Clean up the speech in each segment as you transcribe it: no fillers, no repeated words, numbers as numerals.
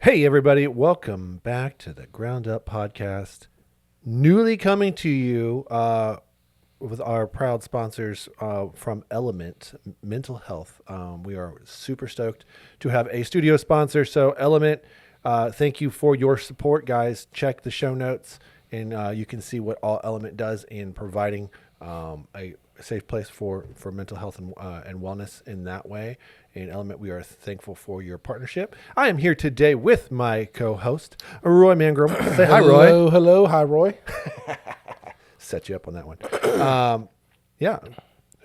Hey, everybody. Welcome back to the Ground Up Podcast. Newly coming to you with our proud sponsors from Elument Mental Health. We are super stoked to have a studio sponsor. So, Elument, thank you for your support, guys. Check the show notes, and you can see what all Elument does in providing a safe place for mental health and wellness in that way. And Elument, we are thankful for your partnership. I am here today with my co-host, Roy Mangrum. Say hi, Roy. Hello. Hi, Roy. Set you up on that one. Yeah.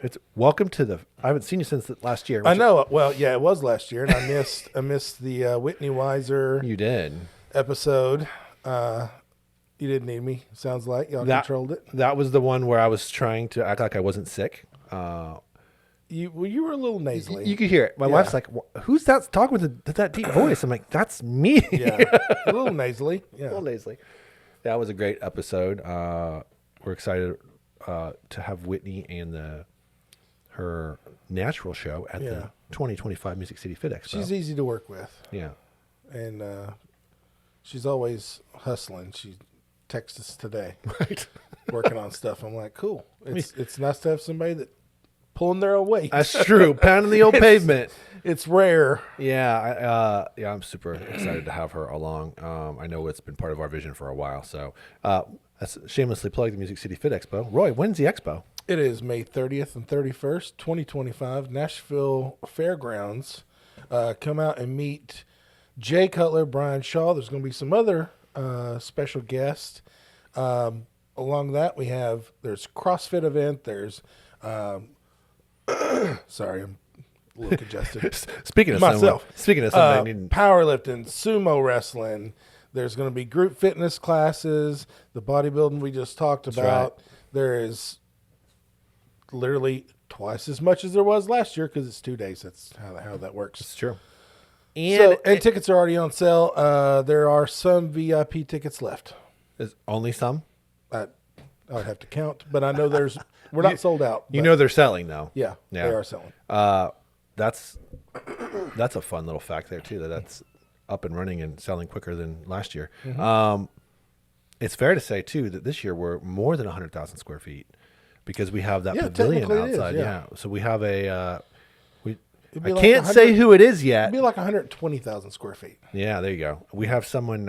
It's welcome to the. I haven't seen you since last year. I know. Well, yeah, it was last year, and I missed the Whitney Weiser You did. episode. You didn't need me. Sounds like y'all controlled it. That was the one where I was trying to act like I wasn't sick. You were a little nasally. You could hear it. My wife's like, "Who's that talking with that deep voice?" I'm like, "That's me." Yeah, a little nasally. Yeah, a little nasally. That was a great episode. We're excited to have Whitney and her natural show at the 2025 Music City Fit Expo. She's easy to work with. Yeah, and she's always hustling. She texted us today, right, working on stuff. I'm like, cool. It's nice to have somebody that pulling their own weight. that's true. Pounding the old pavement. It's rare. Yeah, I'm super excited to have her along. I know it's been part of our vision for a while. So let's shamelessly plug the Music City Fit Expo. Roy, when's the expo? It is May 30th and 31st, 2025, Nashville Fairgrounds. Come out and meet Jay Cutler, Brian Shaw. There's going to be some other special guests. Along that, there's CrossFit event. There's, sorry, I'm a little congested. Speaking of myself, something, powerlifting, sumo wrestling. There's going to be group fitness classes, the bodybuilding we just talked about. Right. There is literally twice as much as there was last year because it's 2 days. That's how that works. It's true. And tickets are already on sale. There are some VIP tickets left. Is only some? I would have to count, but I know we're not sold out. You know they're selling though. Yeah, they are selling. That's a fun little fact there too. That's up and running and selling quicker than last year. Mm-hmm. It's fair to say too that this year we're more than 100,000 square feet because we have that pavilion outside. Yeah, so we have a. I can't say who it is yet. It'd be like 120,000 square feet. Yeah, there you go. We have someone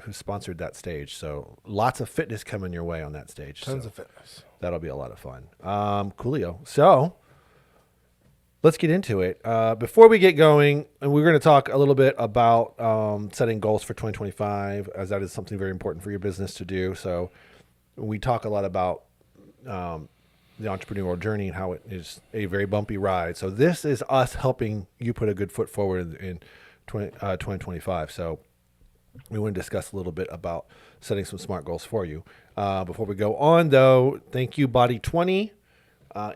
who sponsored that stage, so lots of fitness coming your way on that stage. Tons of fitness. That'll be a lot of fun. Coolio. So let's get into it. Before we get going, and we're going to talk a little bit about setting goals for 2025, as that is something very important for your business to do. So we talk a lot about the entrepreneurial journey and how it is a very bumpy ride. So this is us helping you put a good foot forward in 2025. So we want to discuss a little bit about setting some SMART goals for you. Before we go on, though, thank you, Body 20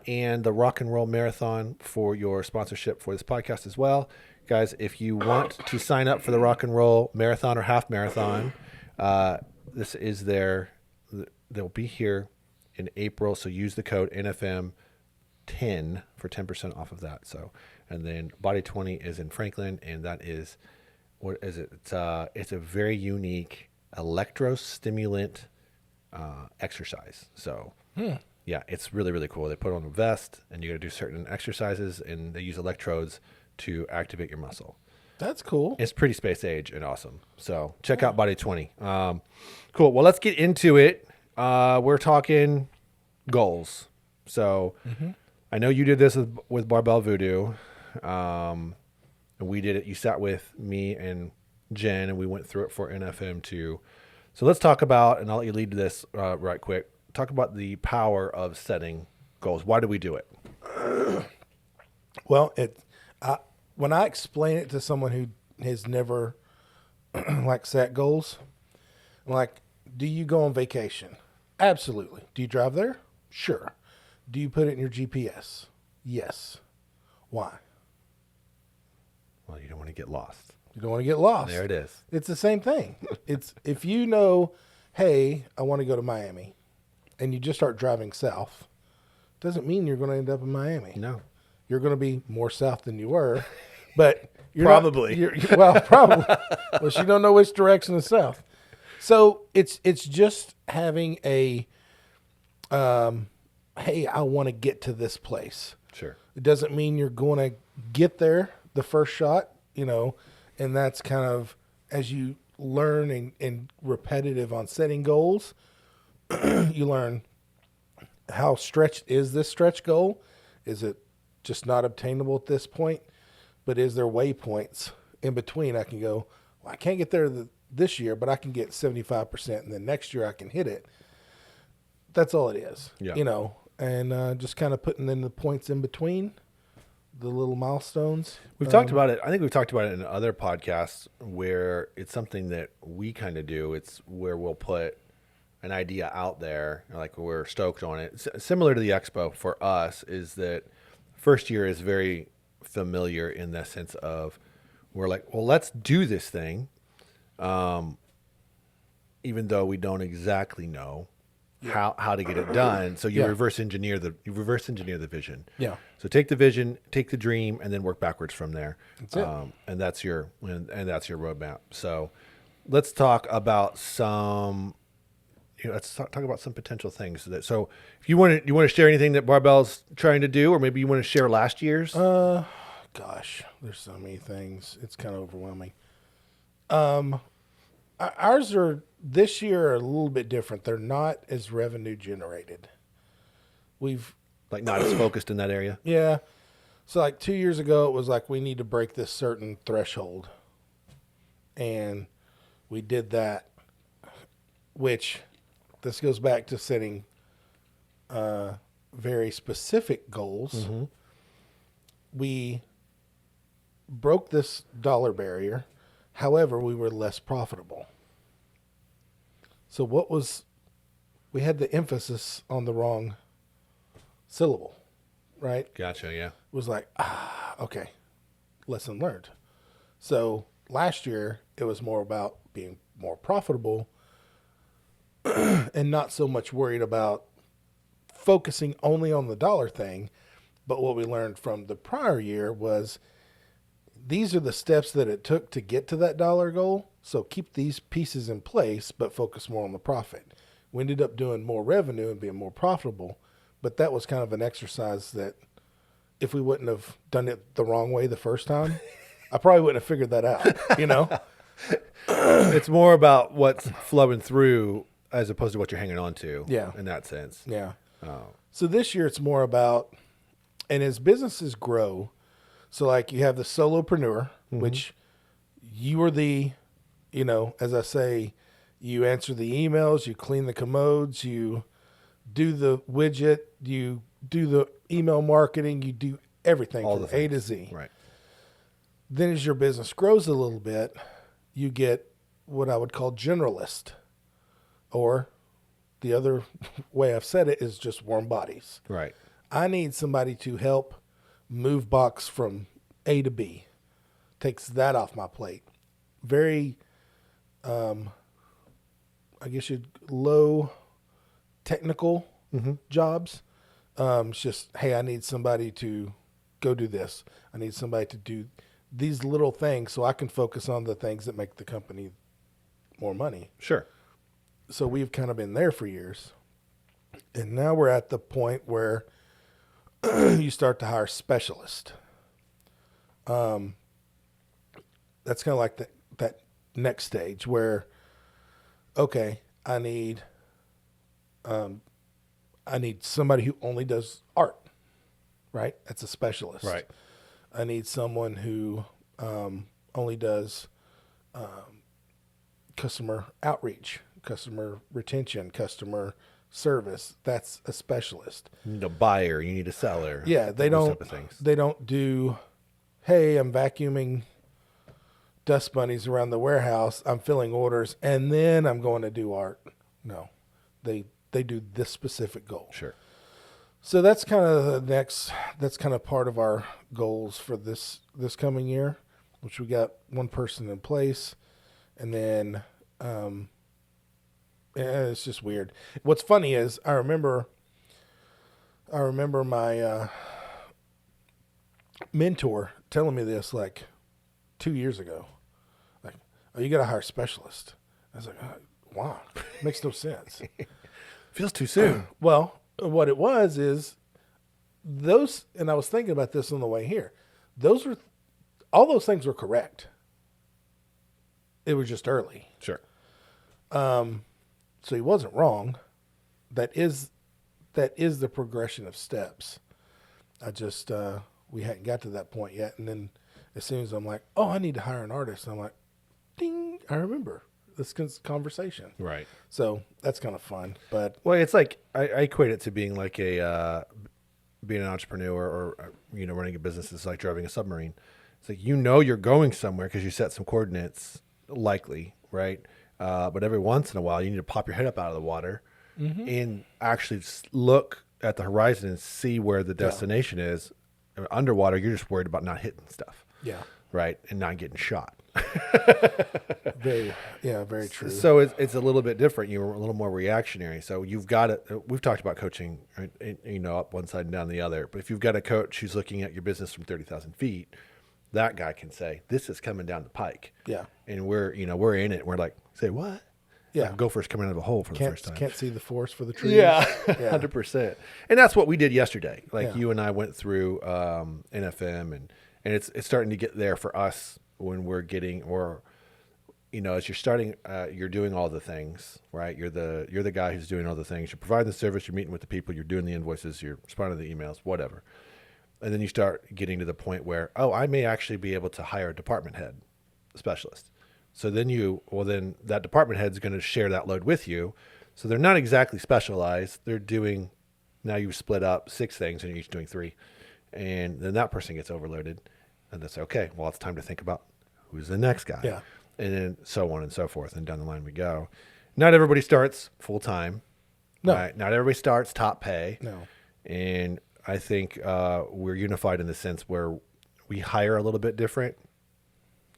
and the Rock and Roll Marathon for your sponsorship for this podcast as well. Guys, if you want to sign up for the Rock and Roll Marathon or Half Marathon, this is they'll be here in April, so use the code NFM10 for 10% off of that. So, and then Body 20 is in Franklin, and that is, what is it? It's a very unique electrostimulant exercise. So, yeah, it's really, really cool. They put on a vest, and you got to do certain exercises, and they use electrodes to activate your muscle. That's cool. It's pretty space age and awesome. So check out Body 20. Cool. Well, let's get into it. We're talking goals. So I know you did this with Barbell Voodoo. And we did it. You sat with me and Jen, and we went through it for NFM too. So let's talk about, and I'll let you lead this right quick. Talk about the power of setting goals. Why do we do it? Well, when I explain it to someone who has never set goals, I'm like, do you go on vacation? Absolutely. Do you drive there? Sure. Do you put it in your GPS? Yes. Why? Well, you don't want to get lost. You don't want to get lost. There it is. It's the same thing. It's if you know, hey, I want to go to Miami, and you just start driving south, doesn't mean you're going to end up in Miami. No. You're going to be more south than you were, but Probably. probably. Well, she don't know which direction is south. So it's just having a, hey, I want to get to this place. Sure. It doesn't mean you're going to get there the first shot, and that's kind of as you learn and repetitive on setting goals, you learn how stretched is this stretch goal? Is it just not obtainable at this point? But is there waypoints in between? I can go, well, I can't get there this year, but I can get 75%, and then next year I can hit it. That's all it is, and just kind of putting in the points in between, the little milestones. We've talked about it. I think we've talked about it in other podcasts where it's something that we kind of do. It's where we'll put an idea out there, like we're stoked on it. Similar to the expo for us is that first year is very familiar in the sense of we're like, well, let's do this thing, even though we don't exactly know how to get it done. So you reverse engineer the vision. Yeah. So take the vision, take the dream, and then work backwards from there. That's it. And that's your roadmap. So let's talk about some. Let's talk about some potential things. So if you want to share anything that Barbell's trying to do, or maybe you want to share last year's. Gosh, there's so many things. It's kind of overwhelming. Ours are this year are a little bit different. They're not as revenue generated. We've like not as focused in that area. Yeah. So like 2 years ago, it was like we need to break this certain threshold, and we did that. Which this goes back to setting very specific goals. Mm-hmm. We broke this dollar barrier. However, we were less profitable. So we had the emphasis on the wrong syllable, right? Gotcha, yeah. It was like, okay, lesson learned. So last year, it was more about being more profitable and not so much worried about focusing only on the dollar thing. But what we learned from the prior year was these are the steps that it took to get to that dollar goal. So keep these pieces in place, but focus more on the profit. We ended up doing more revenue and being more profitable, but that was kind of an exercise that if we wouldn't have done it the wrong way the first time, I probably wouldn't have figured that out, It's more about what's flowing through as opposed to what you're hanging on to. Yeah. In that sense. Yeah. Oh. So this year it's more about, and as businesses grow, so like you have the solopreneur, which you are the, as I say, you answer the emails, you clean the commodes, you do the widget, you do the email marketing, you do everything from A to Z. Right. Then as your business grows a little bit, you get what I would call generalist, or the other way I've said it is just warm bodies. Right. I need somebody to help move box from A to B. Takes that off my plate. Very, I guess low technical jobs. It's just, hey, I need somebody to go do this. I need somebody to do these little things so I can focus on the things that make the company more money. Sure. So we've kind of been there for years. And now we're at the point where you start to hire specialists. That's kind of like that next stage where, okay, I need somebody who only does art, right? That's a specialist. Right. I need someone who only does customer outreach, customer retention, customer service. That's a specialist. You need a buyer. You need a seller. Yeah, they don't do, hey, I'm vacuuming dust bunnies around the warehouse, I'm filling orders, and then I'm going to do art. No, they do this specific goal. Sure. So that's kind of that's kind of part of our goals for this coming year, which we got one person in place, and then it's just weird. What's funny is I remember my mentor telling me this like 2 years ago. Like, oh, you got to hire a specialist. I was like, why? Makes no sense. Feels too soon. Well, what it was is those, and I was thinking about this on the way here. All those things were correct. It was just early. Sure. So he wasn't wrong. That is the progression of steps. I just, we hadn't got to that point yet. And then as soon as I'm like, oh, I need to hire an artist, I'm like, ding, I remember this conversation. Right. So that's kind of fun. But Well, it's like I equate it to being like being an entrepreneur or running a business is like driving a submarine. It's like you're going somewhere because you set some coordinates, likely, right? But every once in a while, you need to pop your head up out of the water and actually look at the horizon and see where the destination is. Underwater, you're just worried about not hitting stuff. Yeah. Right, and not getting shot. Very true. So it's a little bit different. You're a little more reactionary. So you've got it. We've talked about coaching, right? Up one side and down the other. But if you've got a coach who's looking at your business from 30,000 feet, that guy can say, "This is coming down the pike." Yeah. And we're in it. We're like, "Say what?" Yeah. Like gopher's coming out of a hole for the first time. Can't see the forest for the trees. Yeah, 100%. And that's what we did yesterday. Like Yeah. you and I went through NFM, and it's starting to get there for us when we're getting, or as you're starting, you're doing all the things, right? You're the guy who's doing all the things. You're providing the service. You're meeting with the people. You're doing the invoices. You're responding to the emails, whatever. And then you start getting to the point where, I may actually be able to hire a department head specialist. So then then that department head's going to share that load with you. So they're not exactly specialized. They're doing, now you've split up 6 things and you're each doing 3. And then that person gets overloaded. And that's okay. Well, it's time to think about who's the next guy. Yeah. And then so on and so forth. And down the line we go. Not everybody starts full time. No. Right? Not everybody starts top pay. No. And I think we're unified in the sense where we hire a little bit different,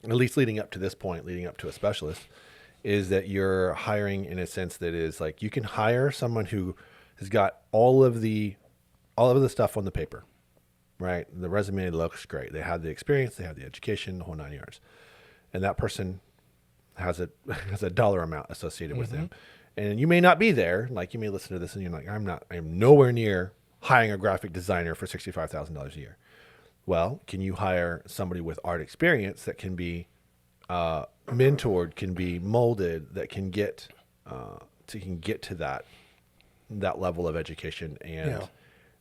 at least leading up to this point, leading up to a specialist, is that you're hiring in a sense that is like you can hire someone who has got all of the stuff on the paper, right? The resume looks great. They have the experience, they have the education, the whole 9 yards. And that person has a dollar amount associated with them. And you may not be there. Like you may listen to this and you're like, I am nowhere near hiring a graphic designer for $65,000 a year. Well, can you hire somebody with art experience that can be mentored, can be molded, that can get to that level of education and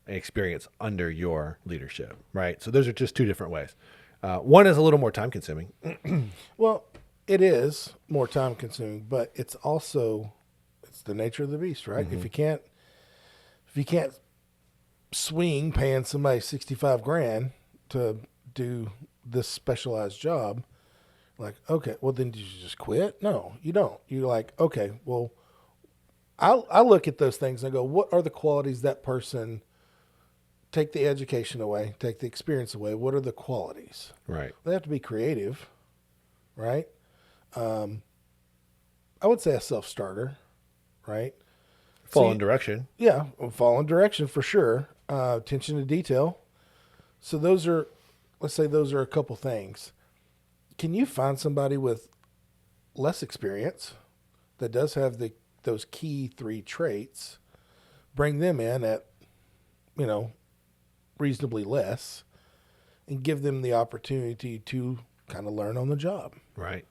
experience under your leadership, right? So those are just 2 different ways. One is a little more time consuming. Well, it is more time consuming, but it's the nature of the beast, right? If you can't swing paying somebody $65,000 to do this specialized job, like, okay, well then did you just quit? No, you don't. You're like, okay, well, I look at those things and I go, what are the qualities that person, take the education away, take the experience away, what are the qualities? Right. They have to be creative, right? I would say a self-starter, right? Fall in direction. Yeah, fall in direction for sure. Attention to detail. So let's say those are a couple things. Can you find somebody with less experience that does have those key 3 traits, bring them in at, reasonably less, and give them the opportunity to kind of learn on the job? Right.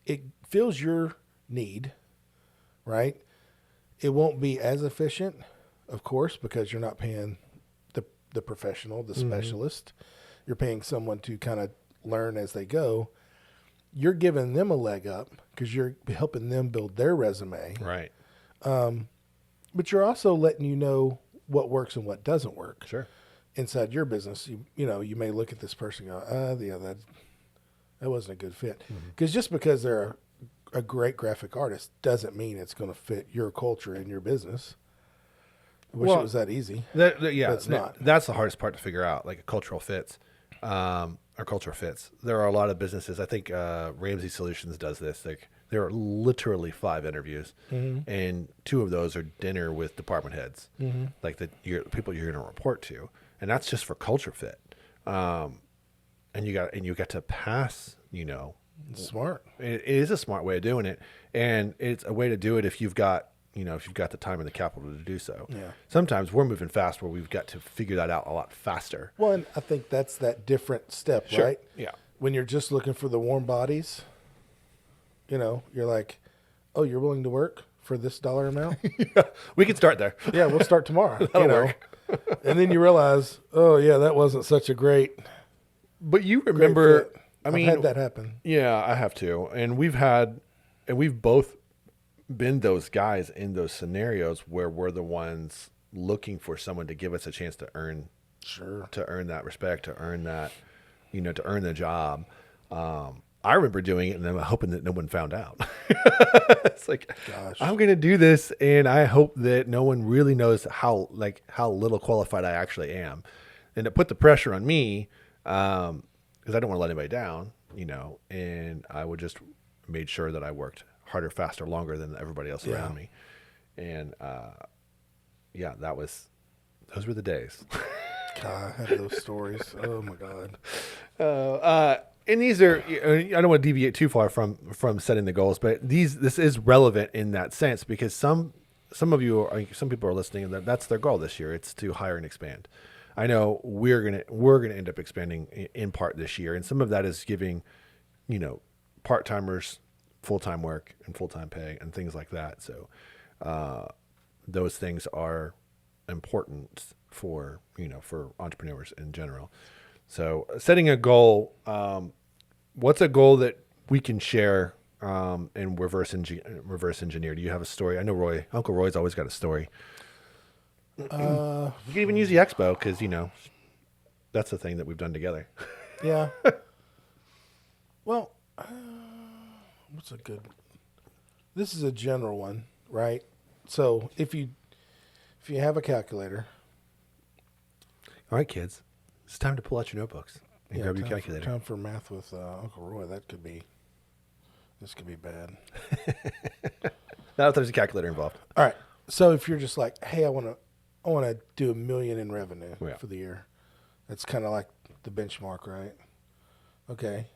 It fills your need, right? It won't be as efficient, of course, because you're not paying the professional, the specialist. You're paying someone to kind of learn as they go. You're giving them a leg up because you're helping them build their resume. Right. But you're also letting you know what works and what doesn't work. Sure. Inside your business, you may look at this person and go, that wasn't a good fit. Because just because they're a great graphic artist doesn't mean it's going to fit your culture and your business. I wish it was that easy. But it's not. That's the hardest part to figure out, like a cultural fits, or cultural fits. There are a lot of businesses. I think Ramsey Solutions does this. Like There are literally 5 interviews, and 2 of those are dinner with department heads, like the people you're going to report to, and that's just for culture fit. And you got to pass. Smart. It is a smart way of doing it, and it's a way to do it if you've got the time and the capital to do so. Yeah. Sometimes we're moving fast where we've got to figure that out a lot faster. Well, and I think that's that different step, Sure. right? Yeah. When you're just looking for the warm bodies, you're like, oh, you're willing to work for this dollar amount? Yeah, we can start there. Yeah, we'll start tomorrow. That'll work. And then you realize, oh yeah, that wasn't such a great. But you remember, fit. I mean, I've had that happen. Yeah, I have too. And we've both been those guys in those scenarios where we're the ones looking for someone to give us a chance to earn that respect, to earn that, to earn the job. I remember doing it, and I'm hoping that no one found out. It's like, Gosh. I'm going to do this, and I hope that no one really knows how little qualified I actually am, and it put the pressure on me because I don't want to let anybody down, And I would just made sure that I worked harder, faster, longer than everybody else around me, and those were the days. God, I have those stories. Oh my God. And these are, I don't want to deviate too far from setting the goals, but this is relevant in that sense because some people are listening and that's their goal this year. It's to hire and expand. I know we're gonna end up expanding in part this year, and some of that is giving, part-timers full-time work and full-time pay and things like that. So those things are important for entrepreneurs in general. So setting a goal, what's a goal that we can share and reverse engineer? Do you have a story? I know Uncle Roy's always got a story. You can even use the expo because, that's the thing that we've done together. Yeah. Well, this is a general one, right? So if you have a calculator. All right, kids. It's time to pull out your notebooks and grab your calculator. Time for math with Uncle Roy. This could be bad. Not if there's a calculator involved. All right. So if you're just like, hey, I want to do $1 million in revenue for the year. That's kind of like the benchmark, right? Okay.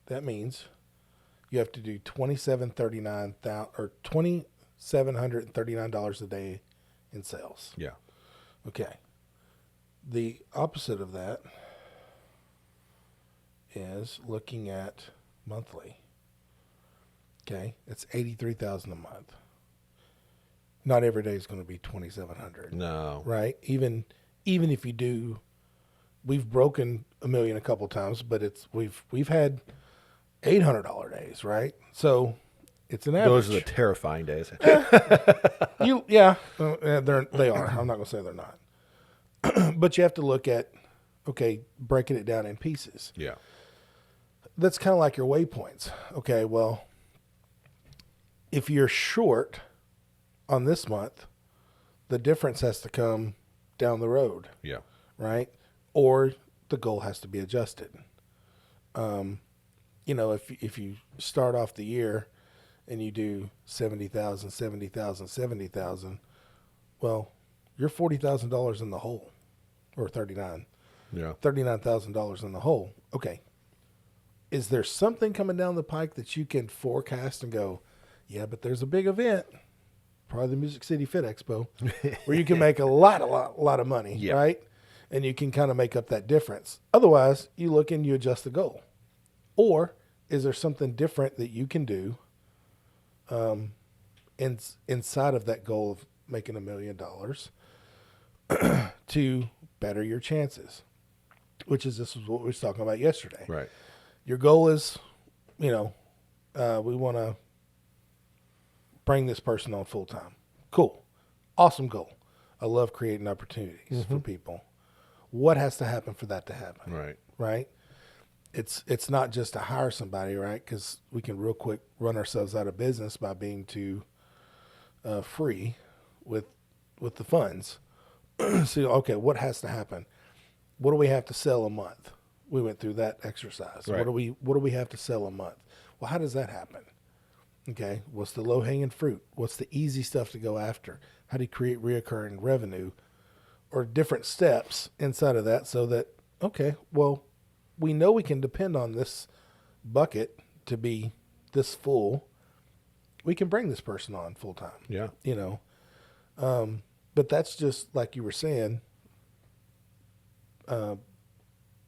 That means you have to do $2,739 a day in sales. Yeah. Okay. The opposite of that is looking at monthly. Okay, it's $83,000 a month. Not every day is going to be $2,700. No. Right? Even if you do, we've broken $1 million a couple times, but we've had $800 days, right? So it's an average. Those are the terrifying days. They are. I'm not going to say they're not. But you have to look at, breaking it down in pieces. Yeah. That's kind of like your waypoints. Okay, well, if you're short on this month, the difference has to come down the road. Yeah. Right? Or the goal has to be adjusted. If you start off the year and you do 70,000, 70,000, 70,000, well, you're $40,000 in the hole, or 39. Yeah. $39,000 in the hole. Okay. Is there something coming down the pike that you can forecast and go, yeah, but there's a big event, probably the Music City Fit Expo, where you can make a lot of money, right? And you can kind of make up that difference. Otherwise, you look and you adjust the goal. Or is there something different that you can do inside of that goal of making $1 million to better your chances? This is what we were talking about yesterday. Right. Your goal is, we want to bring this person on full time. Cool. Awesome goal. I love creating opportunities for people. What has to happen for that to happen? Right. Right? It's not just to hire somebody, right? Because we can real quick run ourselves out of business by being too free with the funds. So, okay, what has to happen? What do we have to sell a month? We went through that exercise. Right. What do we have to sell a month? Well, how does that happen? Okay, what's the low-hanging fruit? What's the easy stuff to go after? How do you create reoccurring revenue? Or different steps inside of that so that, okay, well, we know we can depend on this bucket to be this full. We can bring this person on full time. Yeah. But that's just like you were saying,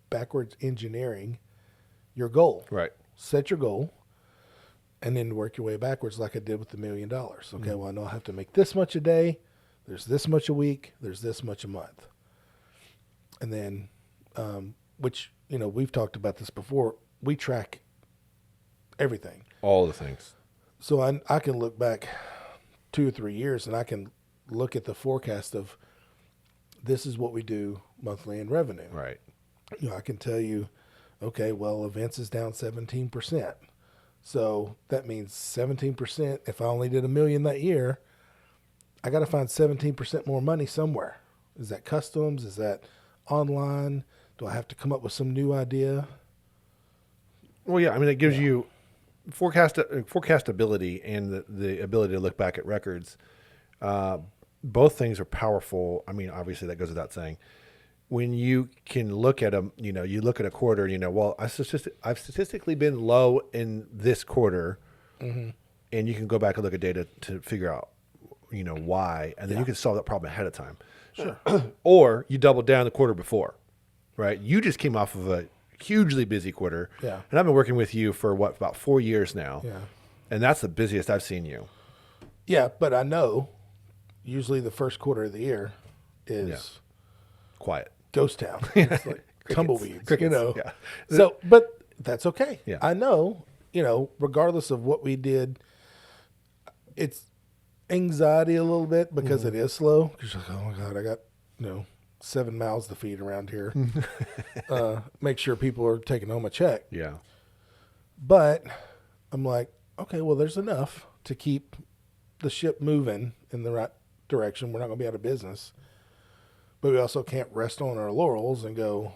backwards engineering your goal. Right. Set your goal and then work your way backwards like I did with the $1 million. Okay, well, I know I have to make this much a day. There's this much a week. There's this much a month. And then, which, we've talked about this before. We track everything. All the things. So I can look back 2 or 3 years and I can look at the forecast of this is what we do monthly in revenue. Right. I can tell you, okay, well, events is down 17%. So that means 17%. If I only did $1 million that year, I got to find 17% more money somewhere. Is that customs? Is that online? Do I have to come up with some new idea? Well, yeah. I mean, it gives you forecastability and the ability to look back at records. Both things are powerful. I mean, obviously that goes without saying. When you can look at them, you look at a quarter and well, I've statistically been low in this quarter, and you can go back and look at data to figure out, why, and then you can solve that problem ahead of time. Sure. Or you double down the quarter before, right? You just came off of a hugely busy quarter, Yeah. and I've been working with you for about 4 years now, Yeah. and that's the busiest I've seen you. Yeah, but I know usually the first quarter of the year is Quiet. ghost town. It's like tumbleweeds, Crickets, yeah. So, but that's okay. Yeah. I know, regardless of what we did, it's anxiety a little bit because it is slow. Because you're like, oh my God, I got, 7 mouths to feed around here. Make sure people are taking home a check. Yeah. But I'm like, okay, well, there's enough to keep the ship moving in the right direction. We're not going to be out of business. But we also can't rest on our laurels and go,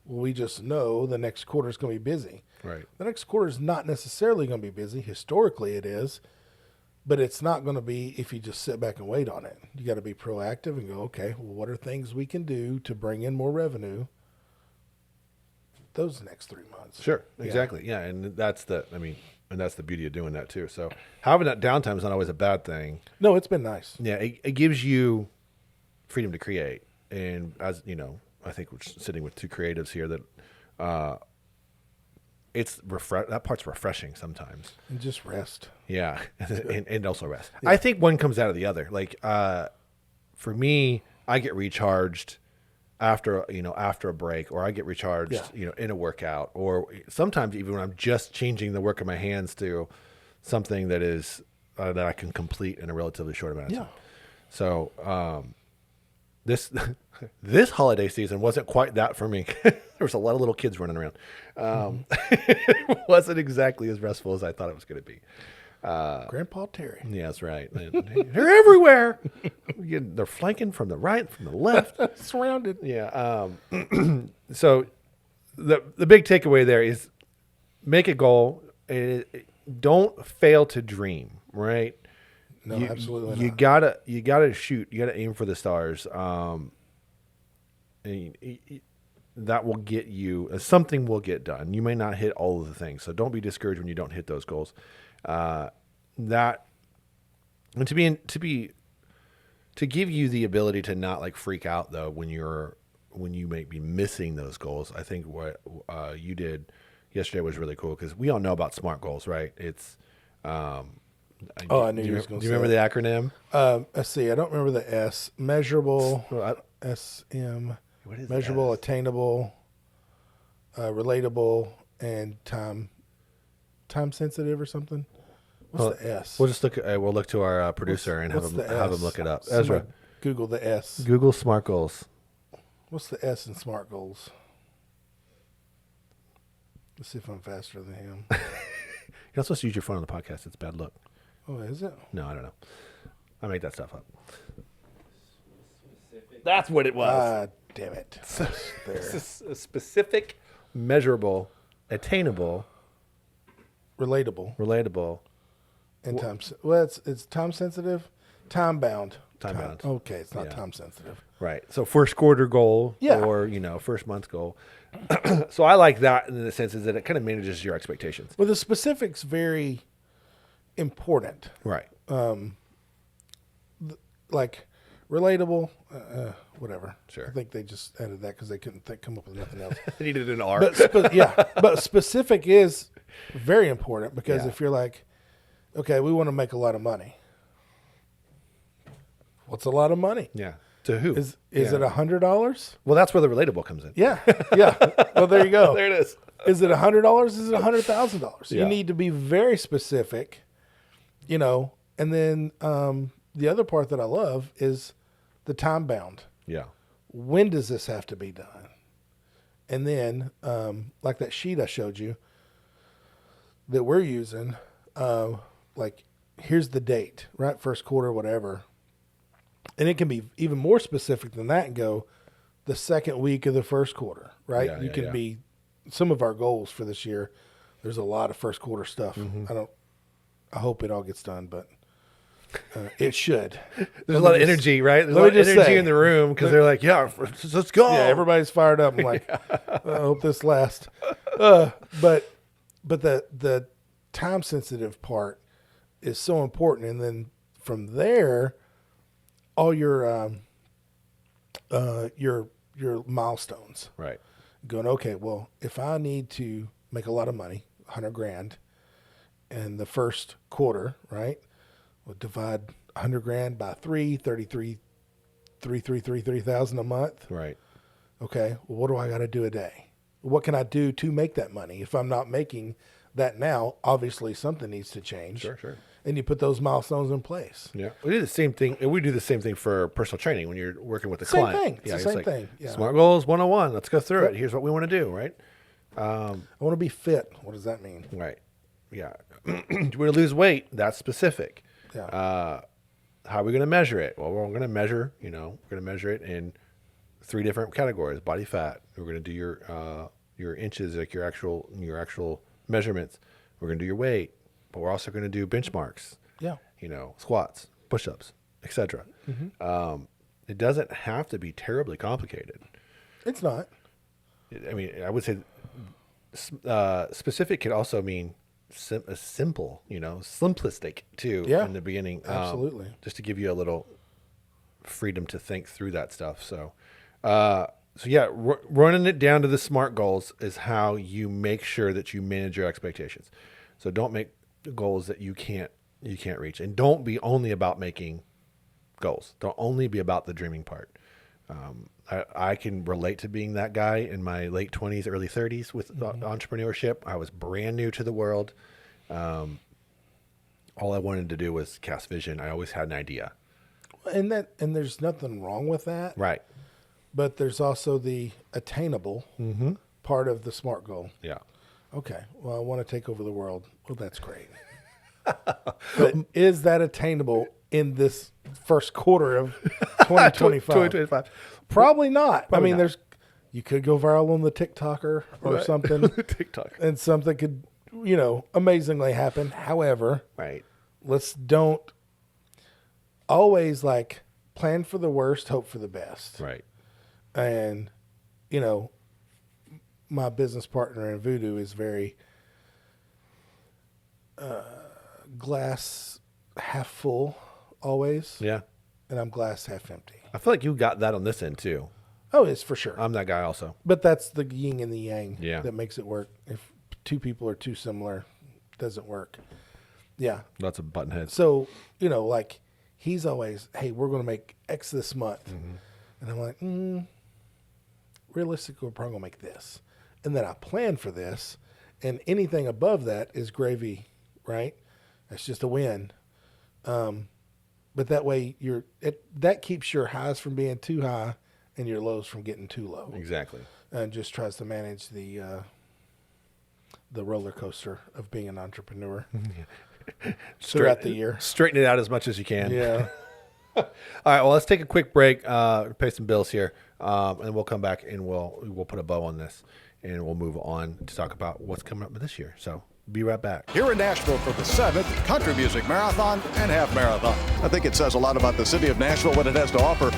well, we just know the next quarter is going to be busy. Right. The next quarter is not necessarily going to be busy. Historically, it is. But it's not going to be if you just sit back and wait on it. You got to be proactive and go, okay, well, what are things we can do to bring in more revenue those next 3 months? Sure. Exactly. Yeah. And that's the beauty of doing that too. So having that downtime is not always a bad thing. No, it's been nice. Yeah. It gives you freedom to create. And as I think we're sitting with two creatives here that, that part's refreshing sometimes. And just rest. Yeah. and also rest. Yeah. I think one comes out of the other. Like, for me, I get recharged after a break, or I get recharged, in a workout, or sometimes even when I'm just changing the work of my hands to something that is, that I can complete in a relatively short amount of time. So, this holiday season wasn't quite that for me. There was a lot of little kids running around. It wasn't exactly as restful as I thought it was going to be. Grandpa Terry. Yeah, that's right. They're everywhere. They're flanking from the right, from the left. Surrounded. Yeah. So the big takeaway there is make a goal. Don't fail to dream, right? No, absolutely not. You gotta shoot. You gotta aim for the stars. And that will get you. Something will get done. You may not hit all of the things, so don't be discouraged when you don't hit those goals. That and to give you the ability to not like freak out though when you may be missing those goals. I think what you did yesterday was really cool because we all know about SMART goals, right? It's I knew you was going to say. Do you remember the acronym? Let's see. I don't remember the S. Measurable. SM. What is measurable, S? attainable, relatable, and time sensitive or something. What's the S? We'll just look. We'll look to our producer and have him look it up. Ezra, Google the S. Google SMART goals. What's the S in SMART goals? Let's see if I'm faster than him. You're not supposed to use your phone on the podcast. It's bad luck. Oh, is it? No, I don't know. I make that stuff up. That's what it was. Damn it. A specific, measurable, attainable, relatable, And well, it's time sensitive, time bound. Time bound. Okay, it's not Yeah. time sensitive. Right. So first quarter goal Yeah. or, first month goal. So I like that in the sense is that it kind of manages your expectations. Well, the specifics very important. Right. Like relatable, whatever. Sure. I think they just added that because they couldn't come up with nothing else. They needed an R. But specific is very important because Yeah. if you're like, okay, we want to make a lot of money. What's a lot of money? Yeah. To who? Is Yeah. it $100? Well, that's where the relatable comes in. Yeah, yeah. Well, there you go. There it is. Is it $100? Is it $100,000? Yeah. You need to be very specific, and then the other part that I love is the time bound. Yeah. When does this have to be done? And then, like that sheet I showed you that we're using, like here's the date, right? First quarter, whatever. And it can be even more specific than that and go the second week of the first quarter, right? Yeah, you yeah, can yeah. be some of our goals for this year. There's a lot of first quarter stuff. Mm-hmm. I hope it all gets done, but it should. There's a lot of energy, right? There's a let lot me of just energy say- in the room because they're like, yeah, let's go. Yeah, everybody's fired up. I'm like, I hope this lasts. But the time sensitive part is so important, and then from there, all your milestones. Right. Going, okay, well, if I need to make a lot of money, $100,000, in the first quarter, right? We'll divide $100,000 by 3,000 a month. Right. Okay, well, what do I got to do a day? What can I do to make that money? If I'm not making that now, obviously something needs to change. Sure. And you put those milestones in place. Yeah. We do the same thing. We do the same thing for personal training when you're working with a Same client. thing. It's the it's same like, thing. Yeah. Smart goals 101. Let's go through Yep. it. Here's what we want to do. Right. I want to be fit. What does that mean? Right. Yeah. We're going to lose weight. That's specific. Yeah. How are we going to measure it? Well, we're going to measure, we're going to measure it in 3 different categories. Body fat. We're going to do your inches, like your actual measurements. We're going to do your weight, but we're also going to do benchmarks, Yeah. squats, push-ups, etc. Mm-hmm. It doesn't have to be terribly complicated. It's not. I mean, I would say specific could also mean simple, simplistic too. Yeah, in the beginning, absolutely. just to give you a little freedom to think through that stuff. So, running it down to the SMART goals is how you make sure that you manage your expectations. So don't make goals that you can't reach, and don't be only about making goals. Don't only be about the dreaming part. I can relate to being that guy in my late 20s, early 30s with entrepreneurship. I was brand new to the world. All I wanted to do was cast vision. I always had an idea. And there's nothing wrong with that. Right. But there's also the attainable part of the SMART goal. Yeah. Okay. Well, I want to take over the world. Well, that's great. But is that attainable in this first quarter of 2025? 2025. Probably not. Probably I mean, not. you could go viral on the TikToker or Right. something, TikTok. and something could, amazingly happen. However, Right. let's don't always plan for the worst, hope for the best. Right. And, my business partner in Voodoo is very glass half full always, Yeah. and I'm glass half empty. I feel like you got that on this end too. Oh, it's for sure. I'm that guy also. But that's the yin and the yang Yeah. that makes it work. If 2 people are too similar, it doesn't work. Yeah. Lots of button heads. So, he's always, hey, we're going to make X this month. And I'm like, realistically, we're probably going to make this. And then I plan for this. And anything above that is gravy, right? That's just a win. But that way, that keeps your highs from being too high and your lows from getting too low. Exactly. And just tries to manage the roller coaster of being an entrepreneur throughout the year. Straighten it out as much as you can. Yeah. All right. Well, let's take a quick break, pay some bills here, and we'll come back and we'll put a bow on this, and we'll move on to talk about what's coming up this year. So Be right back. Here in Nashville for the 7th Country Music Marathon and Half Marathon. I think it says a lot about the city of Nashville, what it has to offer.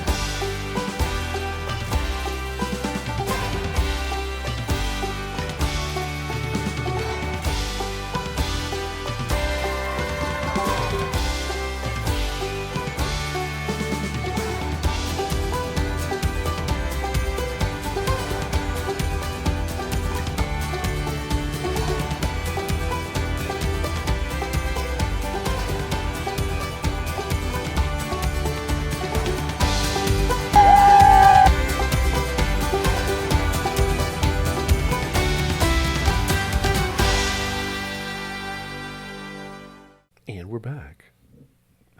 And we're back.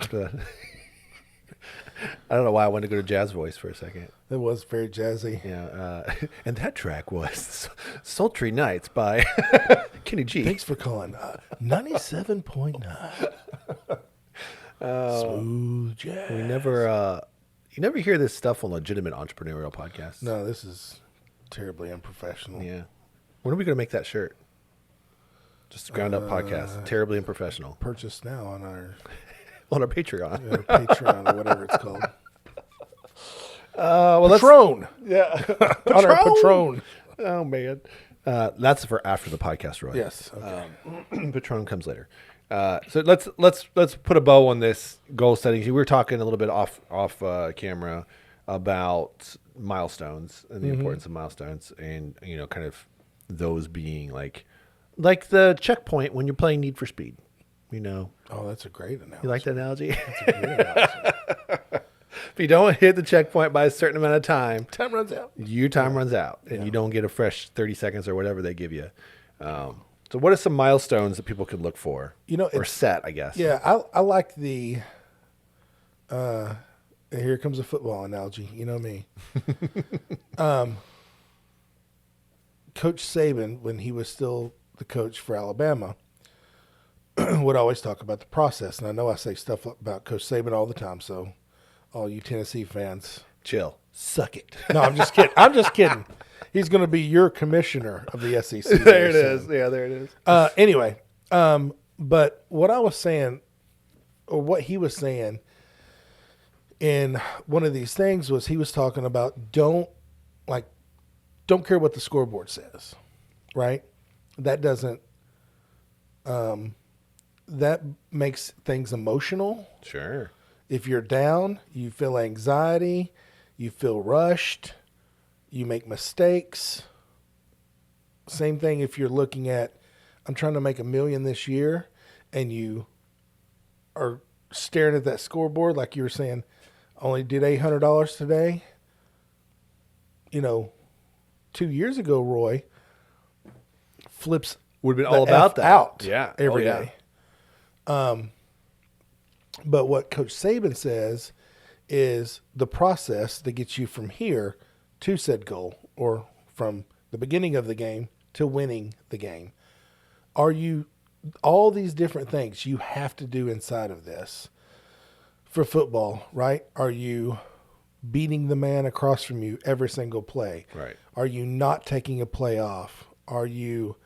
After that. I don't know why I wanted to go to jazz voice for a second. It was very jazzy. Yeah, and that track was Sultry Nights by Kenny G. Thanks for calling. 97.9. Smooth jazz. You never hear this stuff on legitimate entrepreneurial podcasts. No, this is terribly unprofessional. Yeah. When are we going to make that shirt? Just ground up podcast. Terribly unprofessional. Purchase now on our Patreon. Patreon or whatever it's called. Well, Patron. Yeah. On our Patron. Oh man. That's for after the podcast, Roy. Yes. Okay. Patron comes later. So let's put a bow on this goal setting. We were talking a little bit off camera about milestones and the importance of milestones, and kind of those being like the checkpoint when you're playing Need for Speed. Oh, that's a great analogy. You like that analogy? That's a great analogy. If you don't hit the checkpoint by a certain amount of time, Time runs out. your time runs out, and you don't get a fresh 30 seconds or whatever they give you. So what are some milestones that people can look for? Or set, I guess. Yeah, I like the here comes a football analogy. You know me. Coach Saban, when he was still the coach for Alabama, would always talk about the process. And I know I say stuff about Coach Saban all the time, so all you Tennessee fans, Chill. suck it. No, I'm just kidding. I'm just kidding. He's going to be your commissioner of the SEC. There it is. Yeah, there it is. Anyway, but what I was saying, or what he was saying in one of these things was he was talking about don't care what the scoreboard says, right? That doesn't, that makes things emotional. Sure. If you're down, you feel anxiety, you feel rushed, you make mistakes. Same thing if you're looking at, I'm trying to make $1 million this year, and you are staring at that scoreboard like you were saying, only did $800 today. 2 years ago, Roy flips Would have been the all about F that. out Yeah. every Oh, day. But what Coach Saban says is the process that gets you from here to said goal, or from the beginning of the game to winning the game. All these different things you have to do inside of this for football, right? Are you beating the man across from you every single play? Right. Are you not taking a play off? Are you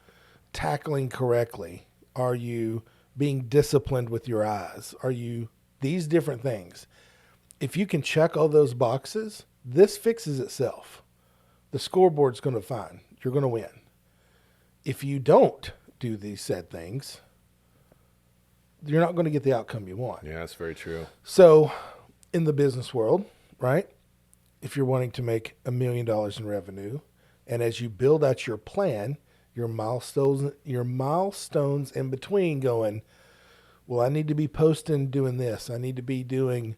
tackling correctly? Are you being disciplined with your eyes? Are you these different things? If you can check all those boxes, this fixes itself. The scoreboard's going to fine. You're going to win. If you don't do these said things, you're not going to get the outcome you want. Yeah, that's very true. So in the business world, right, if you're wanting to make $1 million in revenue, and as you build out your plan, your milestones in between going, well, I need to be posting doing this. I need to be doing,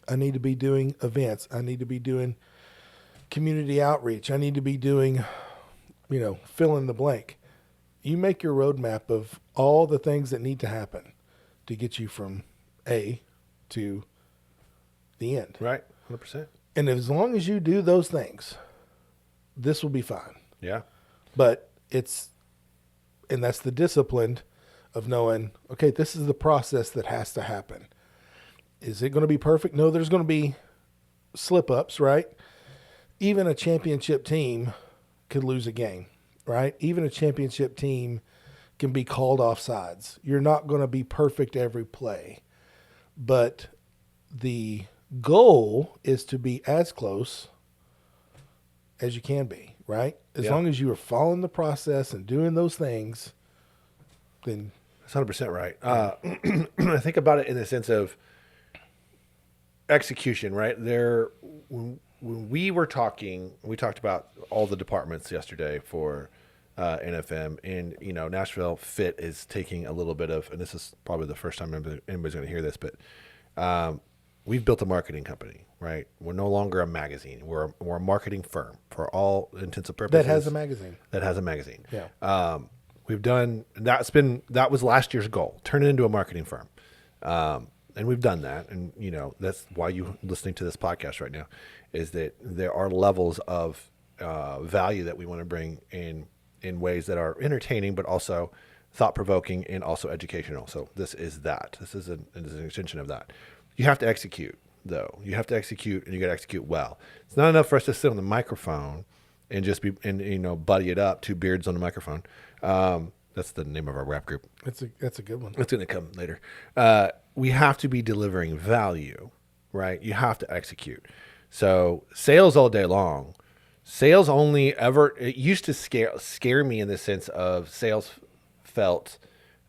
I need to be doing events. I need to be doing community outreach. I need to be doing, fill in the blank. You make your roadmap of all the things that need to happen to get you from A to the end. Right. 100%. And as long as you do those things, this will be fine. Yeah. But that's the discipline of knowing, okay, this is the process that has to happen. Is it going to be perfect? No, there's going to be slip ups, right? Even a championship team could lose a game. right? Even a championship team can be called offsides. You're not going to be perfect every play, but the goal is to be as close as you can be, right? As long as you are following the process and doing those things, then That's 100% right. I think about it in the sense of execution, right? When we were talking, we talked about all the departments yesterday for NFM, and Nashville Fit is taking a little bit of, and this is probably the first time anybody's going to hear this, but we've built a marketing company, right? We're no longer a magazine. We're a marketing firm for all intents and purposes. that has a magazine. That has a magazine. Yeah. We've done that was last year's goal. Turn it into a marketing firm. And we've done that. And that's why you listening to this podcast right now is that there are levels of value that we want to bring in ways that are entertaining, but also thought provoking and also educational. So this is that. This is an extension of that. You have to execute though. You have to execute, and you got to execute well. It's not enough for us to sit on the microphone and just buddy it up, two beards on the microphone. That's the name of our rap group. That's a good one. It's going to come later. We have to be delivering value, right? You have to execute. So sales all day long. Sales it used to scare me in the sense of sales felt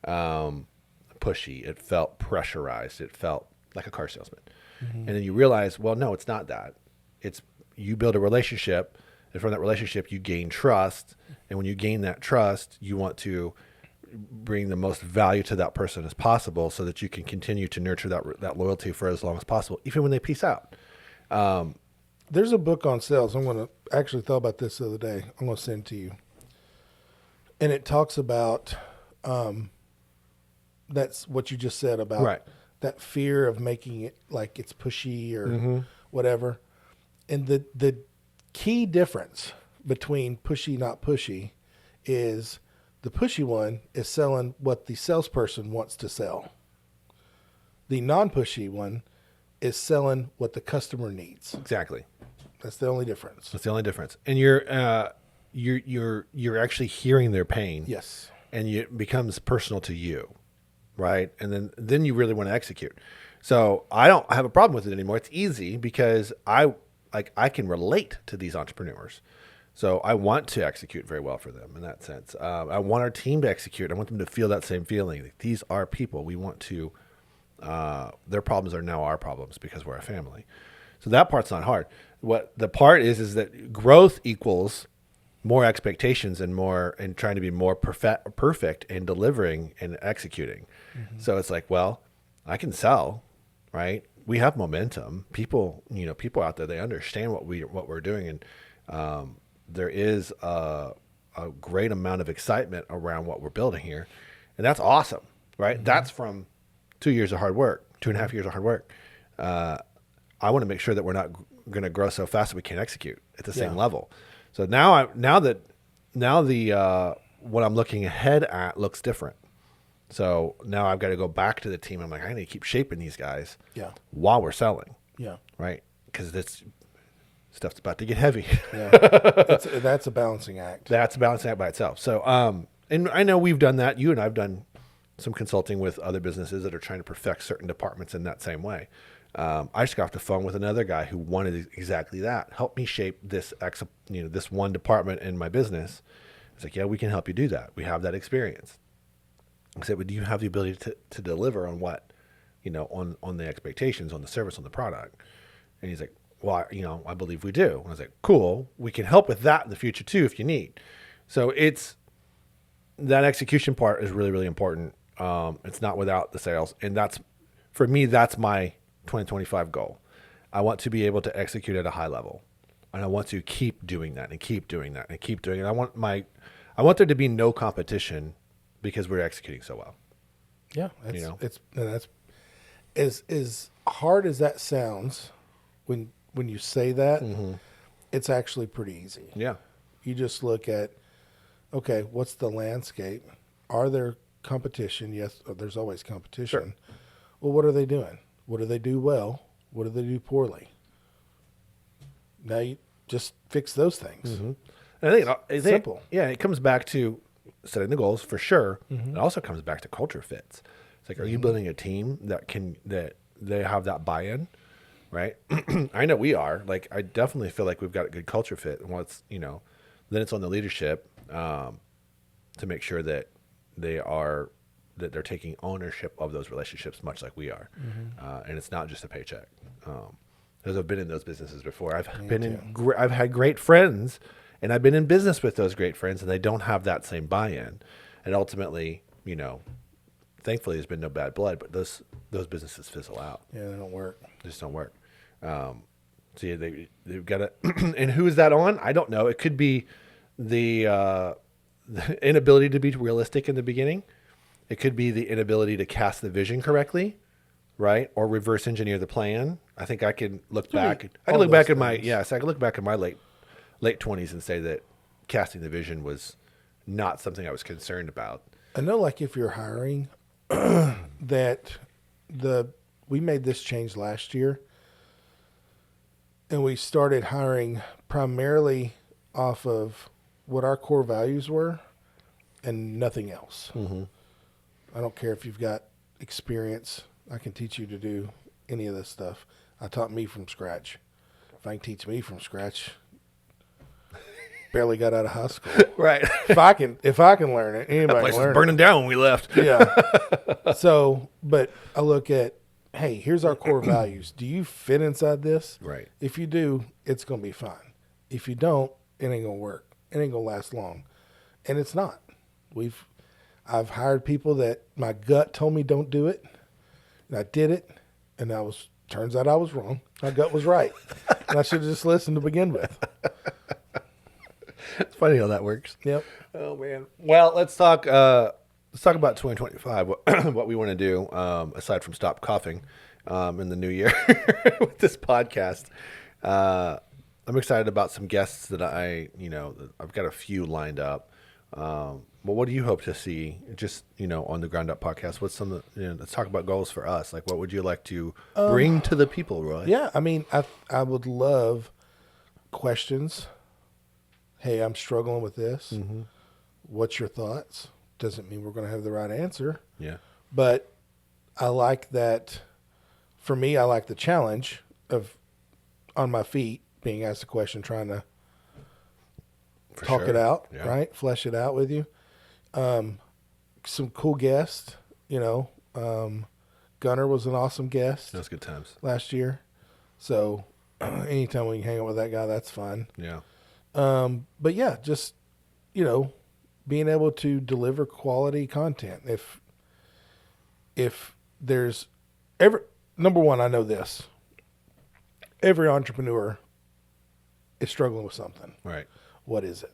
pushy. It felt pressurized. It felt like a car salesman. Mm-hmm. And then you realize, well, no, it's not that. It's you build a relationship, and from that relationship, you gain trust. And when you gain that trust, you want to bring the most value to that person as possible so that you can continue to nurture that loyalty for as long as possible, even when they peace out. There's a book on sales. I'm going to actually thought about this the other day. I'm going to send it to you. And it talks about that's what you just said about that fear of making it like it's pushy or whatever. And the key difference between pushy, not pushy, is the pushy one is selling what the salesperson wants to sell. The non-pushy one is selling what the customer needs. Exactly. That's the only difference. That's the only difference. And you're actually hearing their pain. Yes. And it becomes personal to you, right? And then you really want to execute. So I don't have a problem with it anymore. It's easy because I can relate to these entrepreneurs. So I want to execute very well for them in that sense. I want our team to execute. I want them to feel that same feeling. Like, these are people. We want to, their problems are now our problems because we're a family. So that part's not hard. What the part is that growth equals more expectations and trying to be more perfect in delivering and executing. Mm-hmm. So it's like, well, I can sell, right? We have momentum. People out there, they understand what we're doing. And, there is a great amount of excitement around what we're building here. And that's awesome, right? Mm-hmm. That's from 2 years of hard work, 2.5 years of hard work. I want to make sure that we're not going to grow so fast that we can't execute at the same level. So now what I'm looking ahead at looks different. So now I've got to go back to the team. I'm like, I need to keep shaping these guys while we're selling. Yeah. Right. Because this stuff's about to get heavy. Yeah. That's a balancing act. That's a balancing act by itself. So, and I know we've done that. You and I've done some consulting with other businesses that are trying to perfect certain departments in that same way. I just got off the phone with another guy who wanted exactly that. Help me shape this one department in my business. It's like, yeah, we can help you do that. We have that experience. I said, well, do you have the ability to deliver on what, on the expectations, on the service, on the product? And he's like, well, I believe we do. And I was like, cool. We can help with that in the future too, if you need. So it's that execution part is really, really important. It's not without the sales. And for me, that's my 2025 goal. I want to be able to execute at a high level, and I want to keep doing that and keep doing that and keep doing it. I want there to be no competition because we're executing so well. Yeah. That's as hard as that sounds when you say that, it's actually pretty easy. Yeah. You just look at, okay, what's the landscape? Are there competition? Yes, there's always competition. Sure. Well, what are they doing? What do they do well? What do they do poorly? Now you just fix those things. Mm-hmm. I think Simple. Yeah, it comes back to setting the goals for sure. Mm-hmm. It also comes back to culture fits. It's like, are you building a team that they have that buy-in, right? I know we are. Like, I definitely feel like we've got a good culture fit. And once then it's on the leadership to make sure that they're taking ownership of those relationships, much like we are, and it's not just a paycheck. Because I've been in those businesses before. I've had great friends, and I've been in business with those great friends, and they don't have that same buy-in. And ultimately, thankfully, there's been no bad blood, but those businesses fizzle out. Yeah, they don't work. They just don't work. So yeah, they've got to. And who is that on? I don't know. It could be the inability to be realistic in the beginning. It could be the inability to cast the vision correctly, right? Or reverse engineer the plan. I think I can look back. I can look back at my I can look back at my late 20s and say that casting the vision was not something I was concerned about. I know, like, if you're hiring, that we made this change last year, and we started hiring primarily off of what our core values were and nothing else. Mm-hmm. I don't care if you've got experience. I can teach you to do any of this stuff. I taught me from scratch. If I can teach me from scratch, barely got out of high school. Right. If I can learn it, anybody That place can was learn burning down when we left. it. Yeah. So, but I look at, hey, here's our core values. Do you fit inside this? Right. If you do, it's going to be fine. If you don't, it ain't going to work. It ain't going to last long. And it's not. I've hired people that my gut told me don't do it, and I did it, and turns out I was wrong. My gut was right, and I should have just listened to begin with. It's funny how that works. Yep. Oh man. Well, let's talk about 2025. What we want to do, aside from stop coughing, in the new year with this podcast. I'm excited about some guests that I've got a few lined up. But what do you hope to see just, on the Ground Up podcast? What's let's talk about goals for us. Like, what would you like to bring to the people, Roy? Yeah. I mean, I would love questions. Hey, I'm struggling with this. Mm-hmm. What's your thoughts? Doesn't mean we're going to have the right answer. Yeah. But I like that. For me, I like the challenge of on my feet being asked a question, trying to talk it out, right? Flesh it out with you. Some cool guests, Gunner was an awesome guest. That's good times last year. So anytime we can hang out with that guy, that's fun. Yeah. But yeah, just, being able to deliver quality content. If there's number one, I know this, every entrepreneur is struggling with something. Right. What is it?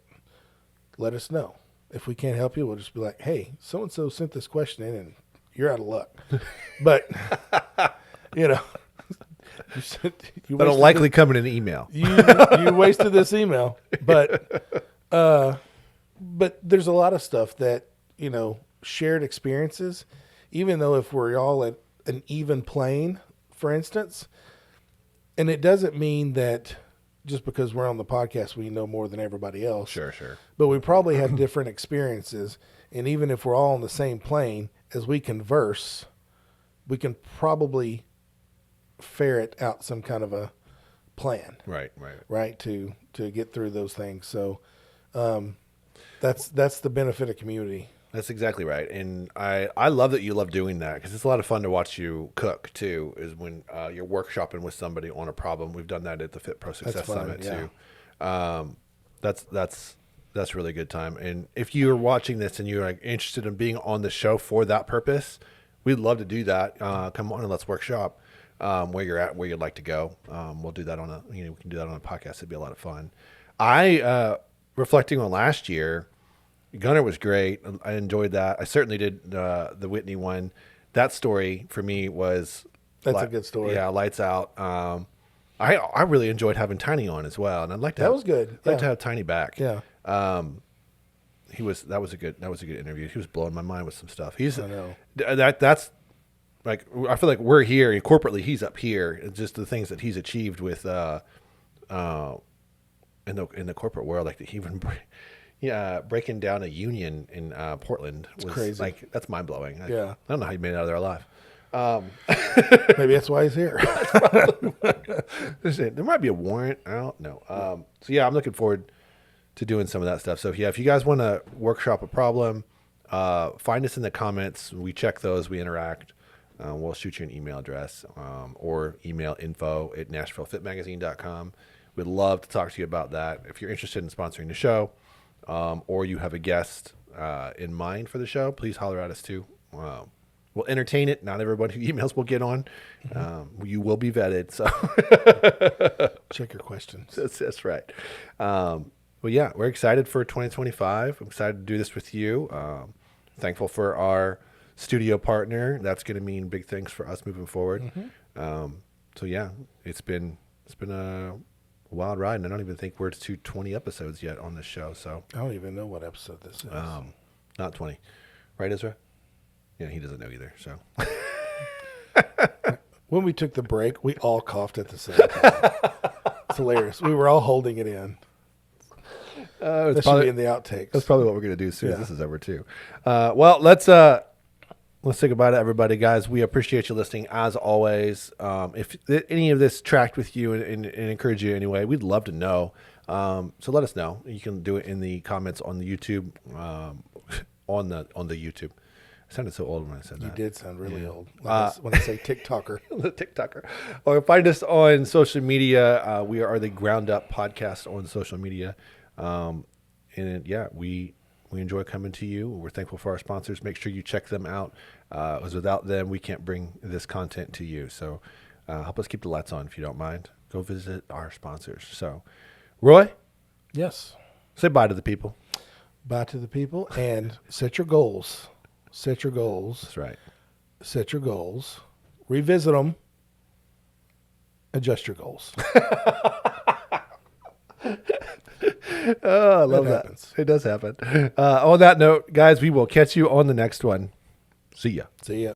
Let us know. If we can't help you, we'll just be like, hey, so-and-so sent this question in and you're out of luck. But, that'll likely come in an email. You wasted this email. But there's a lot of stuff that, shared experiences, even though if we're all at an even plane, for instance, and it doesn't mean that just because we're on the podcast, we know more than everybody else. Sure. But we probably have different experiences. And even if we're all on the same plane, as we converse, we can probably ferret out some kind of a plan. Right. To get through those things. So that's the benefit of community. That's exactly right. And I love that you love doing that, because it's a lot of fun to watch you cook too, is when you're workshopping with somebody on a problem. We've done that at the Fit Pro Success Summit too. That's really good time. And if you're watching this and you're interested in being on the show for that purpose, we'd love to do that. Come on and let's workshop where you're at, where you'd like to go. We'll do that we can do that on a podcast. It'd be a lot of fun. Reflecting on last year, Gunner was great. I enjoyed that. I certainly did the Whitney one. That story for me was a good story. Yeah, lights out. I really enjoyed having Tiny on as well, and I'd like to. That was good. I'd like to have Tiny back. Yeah. That was a good interview. He was blowing my mind with some stuff. I know. That's like, I feel like we're here and corporately he's up here. It's just the things that he's achieved with in the corporate world, like even breaking down a union in Portland was crazy. Like, that's mind blowing. Yeah. I don't know how you made it out of there alive. Maybe that's why he's here. There might be a warrant. I don't know. So yeah, I'm looking forward to doing some of that stuff. So yeah, if you guys want to workshop a problem, find us in the comments. We check those. We interact. We'll shoot you an email address or email info@nashvillefitmagazine.com. We'd love to talk to you about that. If you're interested in sponsoring the show or you have a guest in mind for the show, please holler at us too. We'll entertain it. Not everybody who emails will get on. You will be vetted. So Check your questions. that's right. Well, yeah, we're excited for 2025. I'm excited to do this with you. Thankful for our studio partner. That's going to mean big things for us moving forward. So yeah, it's been a wild ride, and I don't even think we're to 20 episodes yet on this show. So I don't even know what episode this is. not 20, right, Ezra? Yeah, he doesn't know either. So When we took the break, we all coughed at the same time. It's hilarious. We were all holding it in. That should be in the outtakes. That's probably what we're going to do as soon as this is over too. Well, let's say goodbye to everybody, guys. We appreciate you listening as always. If any of this tracked with you and encourage you anyway, we'd love to know. So let us know. You can do it in the comments on the YouTube, on the YouTube. I sounded so old when I said that. You did sound really old. When I say TikToker. The TikToker. Or find us on social media. We are the Ground Up Podcast on social media. And yeah, we enjoy coming to you. We're thankful for our sponsors. Make sure you check them out. Because without them, we can't bring this content to you. So help us keep the lights on if you don't mind. Go visit our sponsors. So, Roy, Yes. say bye to the people. Bye to the people and set your goals. Set your goals. That's right. Set your goals. Revisit them. Adjust your goals. Oh, I love that. happens. It does happen. On that note, guys, we will catch you on the next one. See ya. See ya.